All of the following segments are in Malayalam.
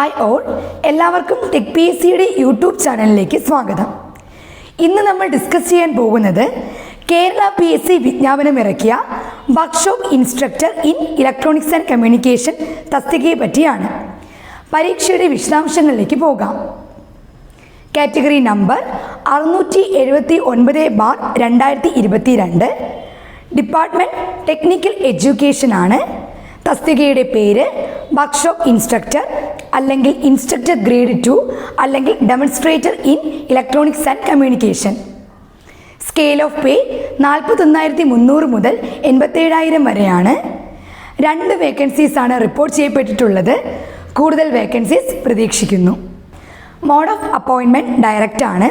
ഹായ് ഓൾ, എല്ലാവർക്കും ടെക് PSCയുടെ യൂട്യൂബ് ചാനലിലേക്ക് സ്വാഗതം. ഇന്ന് നമ്മൾ ഡിസ്കസ് ചെയ്യാൻ പോകുന്നത് കേരള PSC വിജ്ഞാപനം ഇറക്കിയ workshop instructor in electronics and communication തസ്തികയെ പറ്റിയാണ്. പരീക്ഷയുടെ വിശദാംശങ്ങളിലേക്ക് പോകാം. Category number 679/2022. Department technical education ആണ്. തസ്തികയുടെ പേര് വർക്ക്ഷോപ്പ് ഇൻസ്ട്രക്ടർ അല്ലെങ്കിൽ ഇൻസ്ട്രക്ടർ ഗ്രേഡ് 2 അല്ലെങ്കിൽ demonstrator in electronics and communication. Scale of pay 41,300 മുതൽ 87,000 വരെയാണ്. 2 വേക്കൻസീസ് ആണ് റിപ്പോർട്ട് ചെയ്യപ്പെട്ടിട്ടുള്ളത്. കൂടുതൽ വേക്കൻസീസ് പ്രതീക്ഷിക്കുന്നു. മോഡ് ഓഫ് അപ്പോയിൻമെൻറ്റ് ഡയറക്റ്റ് ആണ്.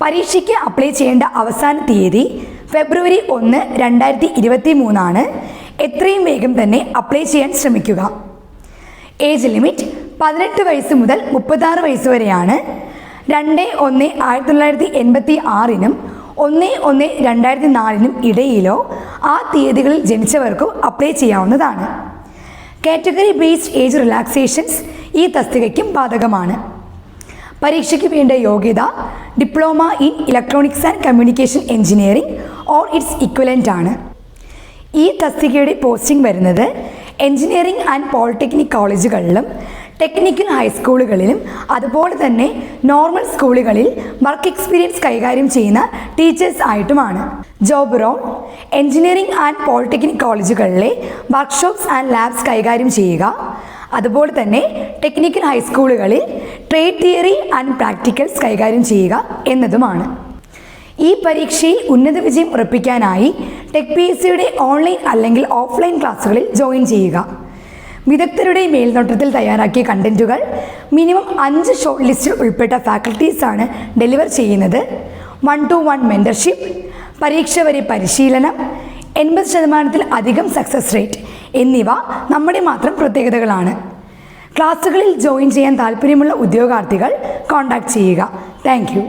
പരീക്ഷയ്ക്ക് അപ്ലൈ ചെയ്യേണ്ട അവസാന തീയതി ഫെബ്രുവരി 1, 2023 ആണ്. എത്രയും വേഗം തന്നെ അപ്ലൈ ചെയ്യാൻ ശ്രമിക്കുക. ഏജ് ലിമിറ്റ് 18 വയസ്സ് മുതൽ 36 വയസ്സ് വരെയാണ്. 2/1/1986 1/1/2004 ഇടയിലോ ആ തീയതികളിൽ ജനിച്ചവർക്കോ അപ്ലൈ ചെയ്യാവുന്നതാണ്. കാറ്റഗറി ബേസ്ഡ് ഏജ് റിലാക്സേഷൻസ് ഈ തസ്തികയ്ക്കും ബാധകമാണ്. പരീക്ഷയ്ക്ക് വേണ്ട യോഗ്യത diploma in electronics and communication engineering or its equivalent ആണ്. ഈ തസ്തികയുടെ പോസ്റ്റിംഗ് വരുന്നത് എഞ്ചിനീയറിംഗ് ആൻഡ് പോളിടെക്നിക് കോളേജുകളിലും ടെക്നിക്കൽ ഹൈസ്കൂളുകളിലും അതുപോലെ തന്നെ നോർമൽ സ്കൂളുകളിൽ വർക്ക് എക്സ്പീരിയൻസ് കൈകാര്യം ചെയ്യുന്ന ടീച്ചേഴ്സ് ആയിട്ടുമാണ്. Job role engineering and polytechnic കോളേജുകളിലെ വർക്ക്ഷോപ്സ് ആൻഡ് ലാബ്സ് കൈകാര്യം ചെയ്യുക. അതുപോലെ തന്നെ ടെക്നിക്കൽ ഹൈസ്കൂളുകളിൽ ട്രേഡ് തിയറി ആൻഡ് പ്രാക്ടിക്കൽസ് കൈകാര്യം ചെയ്യുക എന്നതുമാണ്. ഈ പരീക്ഷയിൽ ഉന്നത വിജയം ഉറപ്പിക്കാനായി ടെക് PSCയുടെ ഓൺലൈൻ അല്ലെങ്കിൽ ഓഫ്ലൈൻ ക്ലാസ്സുകളിൽ ജോയിൻ ചെയ്യുക. വിദഗ്ധരുടെ മേൽനോട്ടത്തിൽ തയ്യാറാക്കിയ കണ്ടന്റുകൾ മിനിമം 5 ഷോർട്ട് ലിസ്റ്റിൽ ഉൾപ്പെട്ട ഫാക്കൽറ്റീസാണ് ഡെലിവർ ചെയ്യുന്നത്. 1-to-1 മെൻറ്റർഷിപ്പ്, പരീക്ഷ വരെ പരിശീലനം, 80% സക്സസ് റേറ്റ് എന്നിവ നമ്മുടെ മാത്രം പ്രത്യേകതകളാണ്. ക്ലാസ്സുകളിൽ ജോയിൻ ചെയ്യാൻ താല്പര്യമുള്ള ഉദ്യോഗാർത്ഥികൾ കോൺടാക്ട് ചെയ്യുക. Thank you.